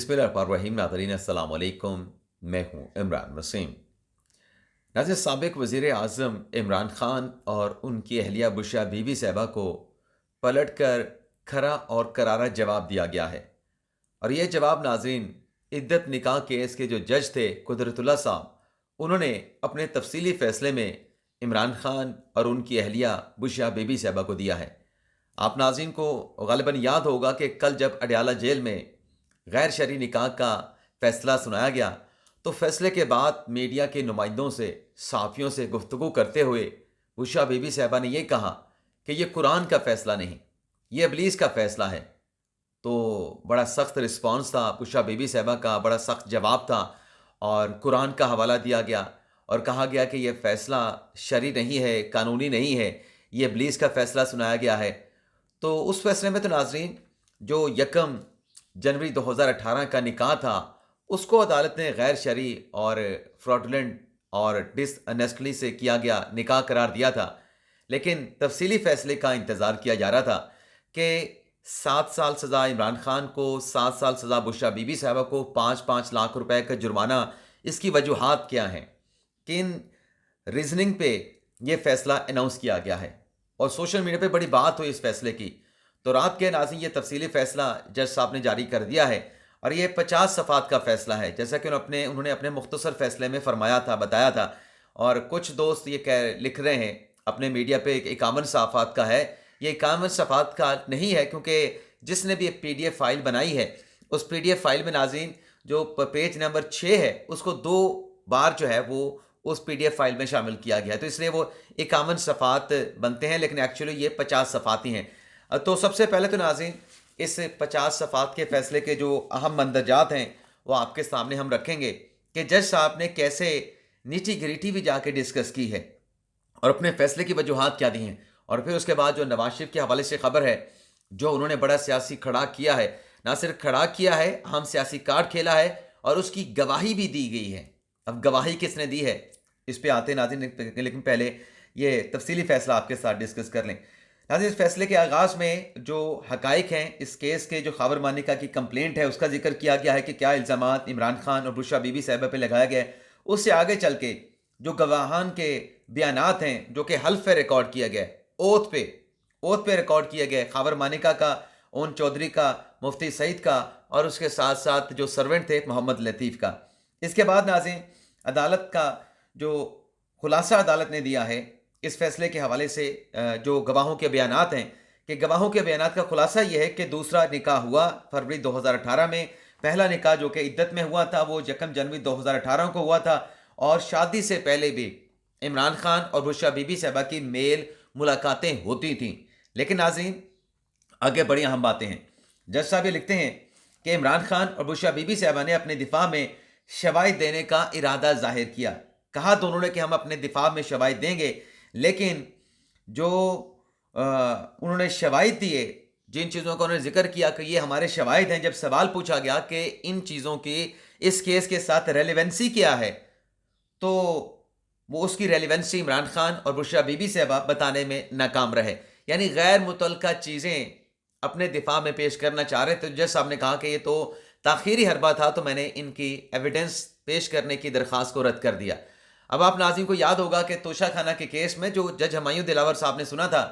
बिस्मिल्लाहिर्रहमानिर्रहीम। नाज़रीन अस्सलाम वालेकुम। मैं हूँ इमरान वसीम। नाज़रीन, साबिक़ वज़ीर आज़म इमरान ख़ान और उनकी अहलिया बुशरा बीबी साहिबा को पलट कर खरा और करारा जवाब दिया गया है। और ये जवाब नाज़रीन, इद्दत निकाह केस के जो जज थे कुदरतुल्लाह साहब, उन्होंने अपने तफसीली फ़ैसले में इमरान ख़ान और उनकी अहलिया बुशरा बीबी साहिबा को दिया है। आप नाज़रीन को ग़ालिबन याद होगा कि कल जब अडयाला जेल में गैर शरई निकाह का फ़ैसला सुनाया गया, तो फ़ैसले के बाद मीडिया के नुमाइंदों से, सहाफ़ियों से गुफ्तगू करते हुए बुशरा बीबी साहिबा ने यह कहा कि ये कुरान का फ़ैसला नहीं, ये इब्लीस का फ़ैसला है। तो बड़ा सख्त रिस्पॉन्स था बुशरा बीबी साहिबा का, बड़ा सख्त जवाब था और कुरान का हवाला दिया गया और कहा गया कि यह फ़ैसला शरई नहीं है, कानूनी नहीं है, ये इब्लीस का फ़ैसला सुनाया गया है। तो उस फैसले में तो नाज़रीन, जो 1 जनवरी 2018 का निकाह था, उसको अदालत ने गैर शरई और फ्रॉडुलेंट और डिसऑनेस्टली से किया गया निकाह करार दिया था। लेकिन तफसीली फ़ैसले का इंतज़ार किया जा रहा था कि 7 साल सज़ा इमरान ख़ान को, 7 साल सज़ा बुशरा बीबी साहिबा को, 5-5 लाख रुपए का जुर्माना। इसकी वजूहात क्या हैं, किन रीज़निंग पे ये फ़ैसला अनाउंस किया गया है और सोशल मीडिया पे बड़ी बात हुई इस फ़ैसले की। तो रात के नाज़रीन, ये तफसीली फ़ैसला जज साहब ने जारी कर दिया है और ये 50 सफ़ात का फ़ैसला है, जैसा कि उन्होंने अपने मुख्तसर फ़ैसले में फ़रमाया था, बताया था। और कुछ दोस्त ये लिख रहे हैं अपने मीडिया पे 51 सफ़ात का है। ये 51 सफ़ात का नहीं है, क्योंकि जिसने भी एक PDF फाइल बनाई है, उस PDF फाइल में नाज़रीन जो पेज नंबर 6 है, उसको 2 बार जो है वो उस PDF फाइल में शामिल किया गया है। तो इसलिए वो 51 सफ़ात बनते हैं, लेकिन एक्चुअली ये 50 सफ़ात ही हैं। तो सबसे पहले तो नाज़रीन, इस 50 सफ़ात के फ़ैसले के जो अहम मंदरजात हैं वो आपके सामने हम रखेंगे कि जज साहब ने कैसे नीटी ग्रिटी भी जाके डिस्कस की है और अपने फ़ैसले की वजूहात क्या दी हैं। और फिर उसके बाद जो नवाज शरीफ के हवाले से ख़बर है, जो उन्होंने बड़ा सियासी खड़ा किया है, ना सिर्फ खड़ा किया है, हम सियासी कार्ड खेला है और उसकी गवाही भी दी गई है। अब गवाही किसने दी है, इस पे आते नाज़रीन, लेकिन पहले ये तफसीली फ़ैसला आपके साथ डिस्कस कर लें। नाज़रीन, इस फैसले के आगाज़ में जो हक़ाइक़ हैं, इस केस के जो ख़ाबर मानिका की कंप्लेंट है, उसका जिक्र किया गया है कि क्या इल्ज़ामात इमरान ख़ान और बुशरा बीबी साहिबा पे लगाया गया है। उससे आगे चल के जो गवाहान के बयानात हैं, जो कि हल्फ़ पे रिकॉर्ड किया गया है, ओथ पे रिकॉर्ड किया गया है, ख़ाबर मानिका का, ओन चौधरी का, मुफ्ती सईद का और उसके साथ साथ जो सर्वेंट थे मोहम्मद लतीफ़ का। इसके बाद नाज़रीन, अदालत का जो खुलासा अदालत ने दिया है इस फैसले के हवाले से, जो गवाहों के बयानात हैं, कि गवाहों के बयानात का खुलासा ये है कि दूसरा निकाह हुआ फरवरी 2018 में। पहला निकाह जो कि इद्दत में हुआ था वो 1 जनवरी 2018 को हुआ था और शादी से पहले भी इमरान ख़ान और बुशरा बीबी साहिबा की मेल मुलाकातें होती थीं। लेकिन नाज़रीन, आगे बड़ी अहम बातें हैं। जज साहब ये लिखते हैं कि इमरान ख़ान और बुशरा बीबी साहिबा ने अपने दिफा में शवाहिद देने का इरादा ज़ाहिर किया। कहा दोनों ने कि हम अपने दिफा में शवाहिद देंगे, लेकिन जो उन्होंने शवाहिद दिए, जिन चीज़ों का उन्होंने जिक्र किया कि ये हमारे शवाहिद हैं, जब सवाल पूछा गया कि इन चीज़ों की इस केस के साथ रेलेवेंसी क्या है, तो वो उसकी रेलेवेंसी इमरान ख़ान और बुशरा बीबी साहिबा बताने में नाकाम रहे। यानी गैर मुतल्लका चीज़ें अपने दिफा में पेश करना चाह रहे थे। तो जज साहब ने कहा कि ये तो ताख़ीरी हरबा था, तो मैंने इनकी एविडेंस पेश करने की दरख्वास्त को रद्द कर दिया। अब आप नाज़रीन को याद होगा कि तोशा खाना के केस में जो जज हुमायूं दिलावर साहब ने सुना था,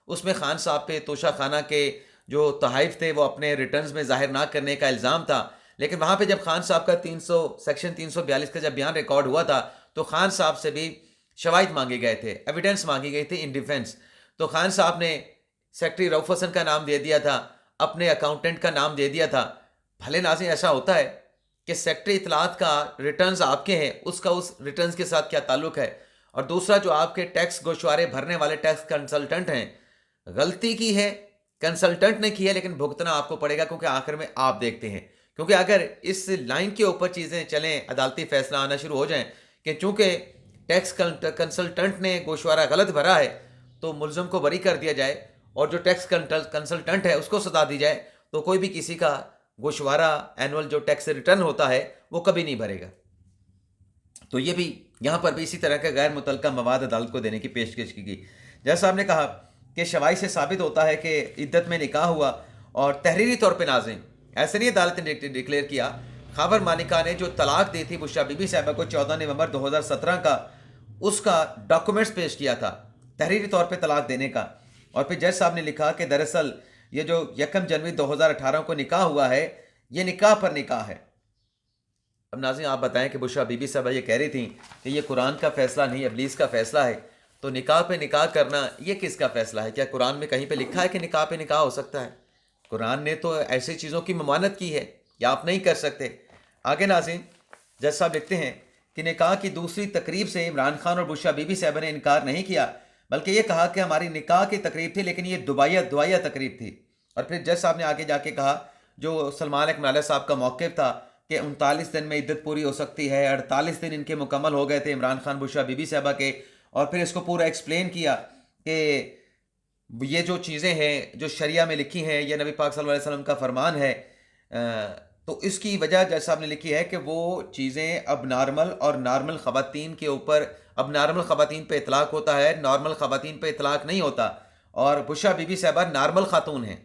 उसमें खान साहब पे तोशा खाना के जो तोहाइफ थे वो अपने रिटर्न्स में ज़ाहिर ना करने का इल्ज़ाम था। लेकिन वहाँ पे जब खान साहब का सेक्शन 342 का जब बयान रिकॉर्ड हुआ था, तो खान साहब से भी शवाहिद मांगे गए थे, एविडेंस मांगी गई थी इन डिफेंस। तो खान साहब ने सेक्रेटरी रऊफ हसन का नाम दे दिया था, अपने अकाउंटेंट का नाम दे दिया था। भले नाज़रीन, ऐसा होता है कि सेक्रेटरी इतलात का रिटर्न्स आपके हैं, उसका उस रिटर्न्स के साथ क्या ताल्लुक़ है। और दूसरा, जो आपके टैक्स गोशवारे भरने वाले टैक्स कंसल्टेंट हैं, गलती की है कंसल्टेंट ने की है, लेकिन भुगतना आपको पड़ेगा, क्योंकि आखिर में आप देखते हैं। क्योंकि अगर इस लाइन के ऊपर चीज़ें चलें, अदालती फैसला आना शुरू हो जाएं कि चूँकि टैक्स कंसल्टेंट ने गोशवारा गलत भरा है तो मुलज़म को बरी कर दिया जाए, और जो टैक्स कंसल्टेंट है उसको सजा दी जाए, तो कोई भी किसी का गोशवारा एनुअल जो टैक्स रिटर्न होता है वो कभी नहीं भरेगा। तो ये भी यहाँ पर भी इसी तरह का गैर मुतल्लका मवाद अदालत को देने की पेशकश की गई। जज साहब ने कहा कि शवाहिद से साबित होता है कि इद्दत में निकाह हुआ और तहरीरी तौर पे नाज़रीन, ایسے نہیں عدالت نے ڈکلیئر کیا. خاور مالکہ نے جو طلاق دی تھی بشرا بی بی صاحبہ کو 14 نومبر 2017 کا، اس کا ڈاکومنٹس پیش کیا تھا تحریری طور پہ طلاق دینے کا. اور پھر جج صاحب نے لکھا کہ دراصل یہ جو 1 جنوری 2018 کو نکاح ہوا ہے، یہ نکاح پر نکاح ہے. اب ناظرین آپ بتائیں کہ بشرا بی بی صاحبہ یہ کہہ رہی تھیں کہ یہ قرآن کا فیصلہ نہیں، ابلیس کا فیصلہ ہے، تو نکاح پہ نکاح کرنا یہ کس کا فیصلہ ہے؟ کیا قرآن میں کہیں پہ لکھا ہے کہ نکاح پہ نکاح ہو سکتا ہے؟ قرآن نے تو ایسی چیزوں کی ممانعت کی ہے کہ آپ نہیں کر سکتے. آگے ناظرین جج صاحب لکھتے ہیں کہ نکاح کی دوسری تقریب سے عمران خان اور بشرا بی بی صاحبہ نے انکار نہیں کیا، بلکہ یہ کہا کہ ہماری نکاح کی تقریب تھی لیکن یہ دعائیہ تقریب تھی. اور پھر جج صاحب نے آگے جا کے کہا جو سلمان اکمل علیہ صاحب کا موقف تھا کہ 39 دن میں عدت پوری ہو سکتی ہے، 48 دن ان کے مکمل ہو گئے تھے عمران خان بشرا بی بی صاحبہ کے. اور پھر اس کو پورا ایکسپلین کیا کہ یہ جو چیزیں ہیں جو شریعہ میں لکھی ہیں یہ نبی پاک صلی اللہ علیہ وسلم کا فرمان ہے. تو اس کی وجہ جج صاحب نے لکھی ہے کہ وہ چیزیں اب نارمل اور نارمل خواتین کے اوپر، اب نارمل خواتین پہ اطلاق ہوتا ہے، نارمل خواتین پہ اطلاق نہیں ہوتا. اور بشرا بی بی صاحبہ نارمل خاتون ہیں.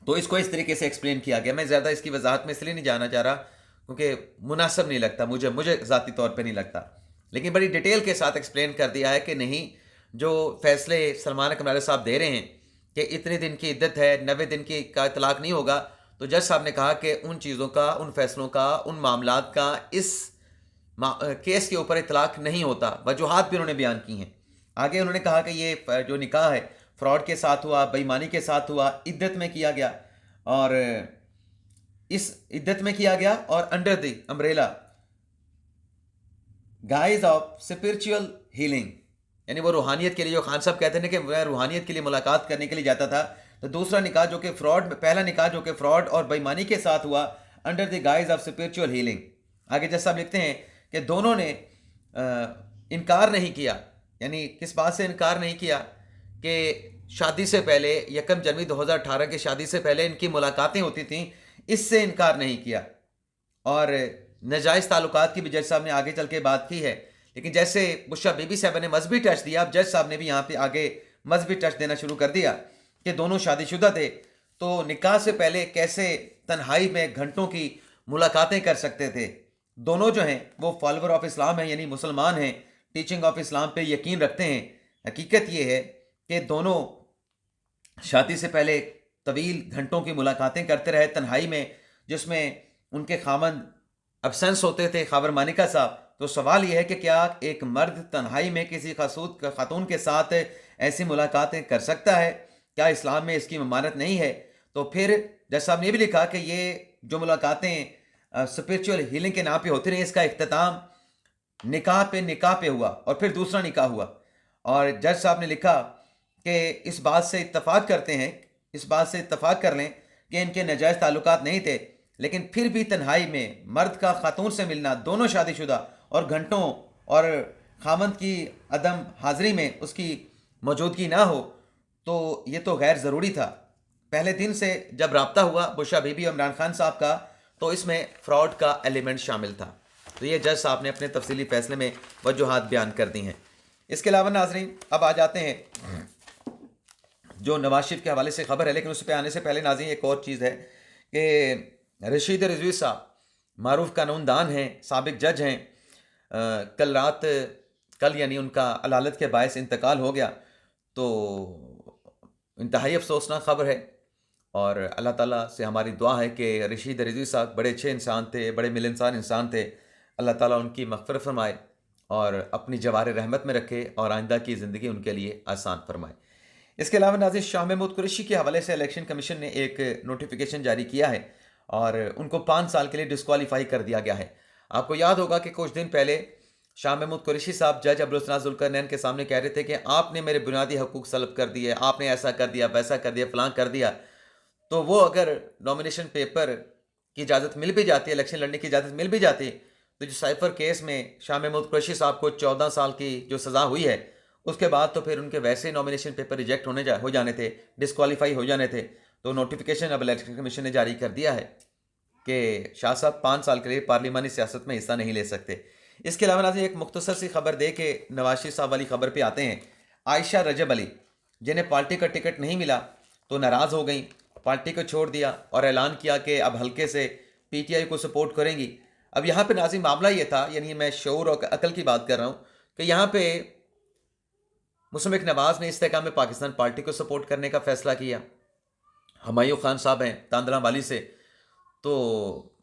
تو اس کو اس طریقے سے ایکسپلین کیا گیا. میں زیادہ اس کی وضاحت میں اس لیے نہیں جانا چاہ رہا کیونکہ مناسب نہیں لگتا مجھے ذاتی طور پہ نہیں لگتا، لیکن بڑی ڈیٹیل کے ساتھ ایکسپلین کر دیا ہے کہ نہیں، جو فیصلے سلمان اکمل علیہ صاحب دے رہے ہیں کہ اتنے دن کی عدت ہے، 90 دن کی کا اطلاق نہیں ہوگا، تو جج صاحب نے کہا کہ ان چیزوں کا، ان فیصلوں کا، ان معاملات کا اس کیس کے اوپر اطلاق نہیں ہوتا. وجوہات بھی انہوں نے بیان کی ہیں. آگے انہوں نے کہا کہ یہ جو نکاح ہے فراڈ کے ساتھ ہوا، بے ایمانی کے ساتھ ہوا، عدت میں کیا گیا، اور اس عدت میں کیا گیا اور under the umbrella guys of spiritual healing, یعنی وہ روحانیت کے لیے، جو خان صاحب کہتے ہیں کہ میں روحانیت کے لیے ملاقات کرنے کے لیے جاتا تھا، تو دوسرا نکاح جو کہ فراڈ، پہلا نکاح جو کہ فراڈ اور بے ایمانی کے ساتھ ہوا under the guys of spiritual healing. آگے جج صاحب لکھتے ہیں کہ دونوں نے انکار نہیں کیا، یعنی کس بات سے انکار نہیں کیا کہ شادی سے پہلے 1 جنوری 2018 کی شادی سے پہلے ان کی ملاقاتیں ہوتی تھیں، اس سے انکار نہیں کیا. اور ناجائز تعلقات کی بھی جج صاحب نے آگے چل کے بات کی ہے. لیکن جیسے بشرا بی بی صاحبہ نے مذہبی ٹچ دیا، اب جج صاحب نے بھی یہاں پہ آگے مذہبی ٹچ دینا شروع کر دیا کہ دونوں شادی شدہ تھے، تو نکاح سے پہلے کیسے تنہائی میں گھنٹوں کی ملاقاتیں کر سکتے تھے. دونوں جو ہیں وہ فالوور آف اسلام ہیں، یعنی مسلمان ہیں، ٹیچنگ آف اسلام پہ یقین رکھتے ہیں. حقیقت یہ ہے کہ دونوں شادی سے پہلے طویل گھنٹوں کی ملاقاتیں کرتے رہے تنہائی میں، جس میں ان کے خاوند ابسنس ہوتے تھے، خاور مانکہ صاحب. تو سوال یہ ہے کہ کیا ایک مرد تنہائی میں کسی خاتون کے ساتھ ایسی ملاقاتیں کر سکتا ہے؟ کیا اسلام میں اس کی ممانعت نہیں ہے؟ تو پھر جج صاحب نے یہ بھی لکھا کہ یہ جو ملاقاتیں اسپرچول ہیلنگ کے نام پہ ہوتی رہیں، اس کا اختتام نکاح پہ ہوا اور پھر دوسرا نکاح ہوا. اور جج صاحب نے لکھا کہ اس بات سے اتفاق کر لیں کہ ان کے ناجائز تعلقات نہیں تھے، لیکن پھر بھی تنہائی میں مرد کا خاتون سے ملنا، دونوں شادی شدہ، اور گھنٹوں، اور خاوند کی عدم حاضری میں اس کی موجودگی نہ ہو، تو یہ تو غیر ضروری تھا. پہلے دن سے جب رابطہ ہوا بشرا بی بی اور عمران خان صاحب کا، تو اس میں فراڈ کا ایلیمنٹ شامل تھا. تو یہ جج صاحب نے اپنے تفصیلی فیصلے میں وجوہات بیان کر دی ہیں. اس کے علاوہ ناظرین اب آ جاتے ہیں جو نواز شریف کے حوالے سے خبر ہے، لیکن اس پہ آنے سے پہلے ناظرین ایک اور چیز ہے کہ رشید رضوی صاحب معروف قانون دان ہیں، سابق جج ہیں. کل یعنی ان کا علالت کے باعث انتقال ہو گیا، تو انتہائی افسوسناک خبر ہے. اور اللہ تعالیٰ سے ہماری دعا ہے کہ رشید رضوی صاحب بڑے اچھے انسان تھے، بڑے ملنسار انسان تھے. اللہ تعالیٰ ان کی مغفرت فرمائے اور اپنی جوار رحمت میں رکھے اور آئندہ کی زندگی ان کے لیے آسان فرمائے. اس کے علاوہ ناظرین شاہ محمود قریشی کے حوالے سے الیکشن کمیشن نے ایک نوٹیفیکیشن جاری کیا ہے اور ان کو 5 سال کے لیے ڈسکوالیفائی کر دیا گیا ہے. آپ کو یاد ہوگا کہ کچھ دن پہلے شاہ محمود قریشی صاحب جج ابوالحسن ذوالقرنین کے سامنے کہہ رہے تھے کہ آپ نے میرے بنیادی حقوق سلب کر دیے، آپ نے ایسا کر دیا، ویسا کر دیا، فلاں کر دیا. تو وہ اگر نامینیشن پیپر کی اجازت مل بھی جاتی ہے، الیکشن لڑنے کی اجازت مل بھی جاتی، تو جو سائفر کیس میں شاہ محمود قریشی صاحب کو 14 سال کی جو سزا ہوئی ہے، اس کے بعد تو پھر ان کے ویسے نامینیشن پیپر ریجیکٹ ہو جانے تھے، ڈسکوالیفائی ہو جانے تھے. تو نوٹیفیکیشن اب الیکشن کمیشن نے جاری کر دیا ہے کہ شاہ صاحب 5 سال کے لیے پارلیمانی سیاست میں حصہ نہیں لے سکتے. اس کے علاوہ ناظرین ایک مختصر سی خبر دے کے نواز شریف صاحب والی خبر پہ آتے ہیں. عائشہ رجب علی جنہیں پارٹی کا ٹکٹ نہیں ملا تو ناراض ہو گئیں، पार्टी को छोड़ दिया और ऐलान किया कि अब हल्के से पीटीआई को सपोर्ट करेंगी। अब यहाँ पे नाज़रीन मामला ये था, यानी मैं शऊर और अकल की बात कर रहा हूँ, कि यहाँ पे मुशर्रफ नवाज़ ने इस्तेहकाम पाकिस्तान पार्टी को सपोर्ट करने का फ़ैसला किया। हुमायूं खान साहब हैं तांदला वाली से, तो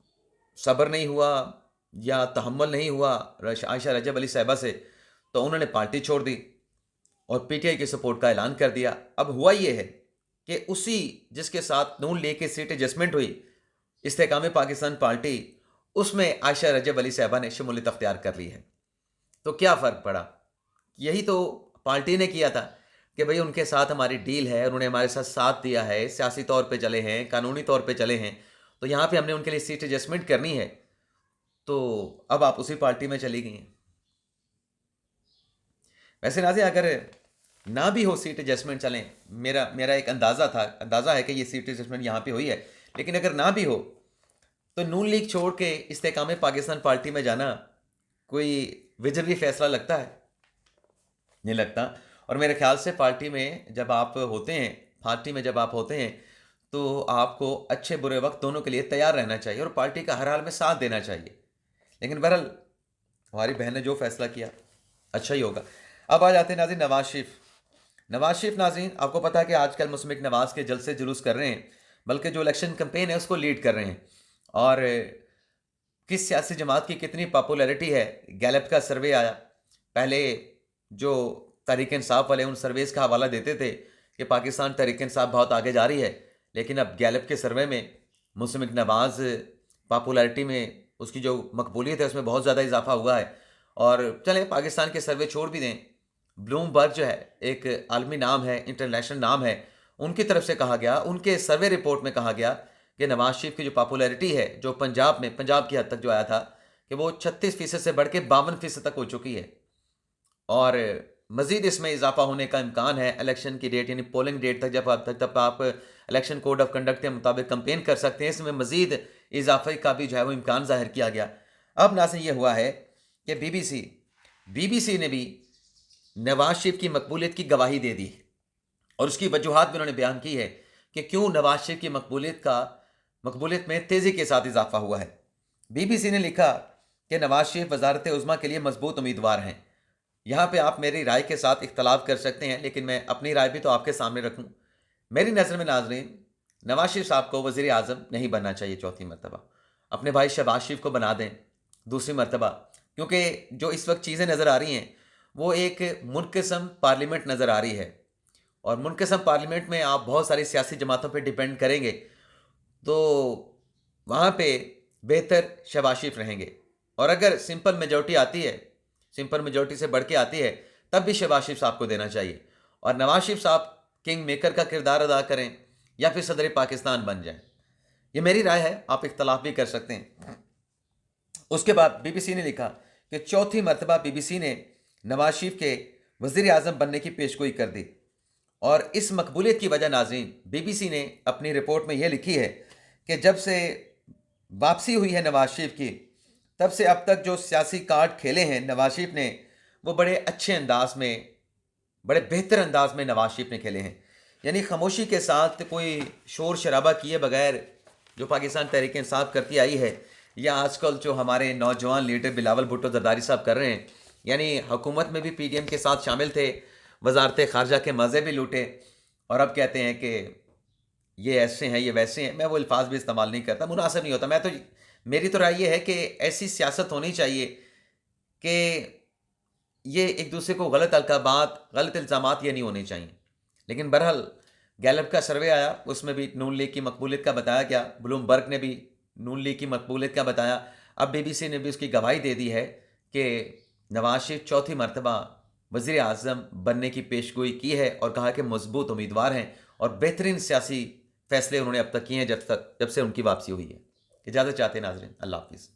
सब्र नहीं हुआ या तहम्मुल नहीं हुआ आयशा रजब अली साहिबा से, तो उन्होंने पार्टी छोड़ दी और पीटीआई के सपोर्ट का ऐलान कर दिया। अब हुआ ये है कि उसी जिसके साथ नून लीग की सीट एडजस्टमेंट हुई, इस्तेहकाम पाकिस्तान पार्टी, उसमें आयशा रजब अली साहिबा ने शमूलियत अख्तियार कर ली है। तो क्या फ़र्क पड़ा? यही तो पार्टी ने किया था कि भाई उनके साथ हमारी डील है, उन्होंने हमारे साथ साथ दिया है, सियासी तौर पे चले हैं, कानूनी तौर पे चले हैं, तो यहाँ पे हमने उनके लिए सीट एडजस्टमेंट करनी है, तो अब आप उसी पार्टी में चली गई हैं। वैसे नाज़रीन अगर ना भी हो सीट एडजस्टमेंट, चलें, मेरा एक अंदाज़ा है कि ये सीट एडजस्टमेंट यहाँ पे हुई है, लेकिन अगर ना भी हो तो नून लीग छोड़ के इस्तेहकाम पाकिस्तान पार्टी में जाना कोई विजयी फैसला लगता है? नहीं लगता। और मेरे ख्याल से पार्टी में जब आप होते हैं तो आपको अच्छे बुरे वक्त दोनों के लिए तैयार रहना चाहिए और पार्टी का हर हाल में साथ देना चाहिए। लेकिन बहरहाल हमारी बहन ने जो फैसला किया अच्छा ही होगा। अब आ जाते हैं नाज़रीन नवाज शरीफ नाज़रीन, आपको पता है कि आजकल मुशर्रफ नवाज़ के जलसे जुलूस कर रहे हैं, बल्कि जो इलेक्शन कैंपेन है उसको लीड कर रहे हैं। और किस सियासी जमात की कितनी पॉपुलैरिटी है, गैलप का सर्वे आया, पहले जो तहरीक इंसाफ वाले उन सर्वेस का हवाला देते थे कि पाकिस्तान तहरीक इंसाफ बहुत आगे जा रही है, लेकिन अब गैलप के सर्वे में मुशर्रफ नवाज़ पॉपुलैरिटी में उसकी जो मकबूलियत है उसमें बहुत ज़्यादा इजाफा हुआ है। और चलें पाकिस्तान के सर्वे छोड़ भी दें, ब्लूमबर्ग जो है एक आलमी नाम है, इंटरनेशनल नाम है, उनकी तरफ से कहा गया, उनके सर्वे रिपोर्ट में कहा गया कि नवाज शरीफ की जो पॉपुलैरिटी है, जो पंजाब की हद तक जो आया था कि वो 36% से बढ़ के 52% तक हो चुकी है और मज़ीद इसमें इजाफा होने का इम्कान है इलेक्शन की डेट, यानी पोलिंग डेट तक जब आप इलेक्शन कोड ऑफ कंडक्ट के मुताबिक कंपेन कर सकते हैं, इसमें मज़ीद इजाफे का भी जो है वो इम्कान ज़ाहिर किया गया। अब नाज़रीन ये हुआ है कि बीबीसी ने भी नवाज शरीफ की मकबूलियत की गवाही दे दी और उसकी वजूहात भी उन्होंने बयान की है कि क्यों नवाज शरीफ की मकबूलियत में तेज़ी के साथ इजाफा हुआ है। बीबीसी ने लिखा कि नवाज शरीफ वजारत उज़्मा के लिए मजबूत उम्मीदवार हैं। यहाँ पे आप मेरी राय के साथ इख्तलाफ कर सकते हैं, लेकिन मैं अपनी राय भी तो आपके सामने रखूँ। मेरी नज़र में नाज़रीन नवाज शरीफ साहब को वज़ीर आज़म नहीं बनना चाहिए चौथी मरतबा, अपने भाई शहबाज शरीफ को बना दें दूसरी मरतबा, क्योंकि जो इस वक्त चीज़ें नज़र आ रही हैं वो एक मुनक़सम पार्लियामेंट नज़र आ रही है और मुनक़सम पार्लियामेंट में आप बहुत सारी सियासी जमातों पर डिपेंड करेंगे, तो वहाँ पे बेहतर शहबाज शरीफ रहेंगे। और अगर सिंपल मेजॉरिटी से बढ़ के आती है तब भी शहबाज शरीफ साहब को देना चाहिए और नवाज शरीफ साहब किंग मेकर का किरदार अदा करें या फिर सदर पाकिस्तान बन जाएं। ये मेरी राय है, आप इख्तलाफ भी कर सकते हैं। उसके बाद बीबीसी ने लिखा कि चौथी मरतबा बीबीसी ने नवाज शरीफ के वज़ीर आज़म बनने की पेशगोई कर दी और इस मकबूलियत की वजह नाज़रीन बीबीसी ने अपनी रिपोर्ट में यह लिखी है कि जब से वापसी हुई है नवाज शरीफ की, तब से अब तक जो सियासी कार्ड खेले हैं नवाज शरीफ ने, वो बड़े अच्छे अंदाज में, बड़े बेहतर अंदाज में नवाज शरीफ ने खेले हैं। यानी खामोशी के साथ कोई शोर शराबा किए बगैर जो पाकिस्तान तहरीक इंसाफ करती आई है, या आजकल जो हमारे नौजवान लीडर बिलावल भुट्टो जरदारी साहब कर रहे हैं, यानी हुकूमत में भी पीडीएम के साथ शामिल थे, वजारत ख़ारजा के मज़े भी लूटे और अब कहते हैं कि ये ऐसे हैं, ये वैसे हैं। मैं वो अल्फाज भी इस्तेमाल नहीं करता, मुनासिब नहीं होता। मेरी तो राय ये है कि ऐसी सियासत होनी चाहिए कि ये एक दूसरे को गलत इल्ज़ामात ये नहीं होने चाहिए। लेकिन बहरहाल गैलप का सर्वे आया, उसमें भी नून लीग की मकबूलियत का बताया गया, ब्लूमबर्ग ने भी नून लीग की मकबूलियत का बताया, अब बीबीसी ने भी उसकी गवाही दे दी है कि नवाज शरीफ चौथी मरतबा वज़ीर आज़म बनने की पेशगोई की है और कहा कि मजबूत उम्मीदवार हैं और बेहतरीन सियासी फैसले उन्होंने अब तक किए हैं जब से उनकी वापसी हुई है। इजाज़त चाहते हैं नाज़रीन, अल्लाह हाफ़िज़।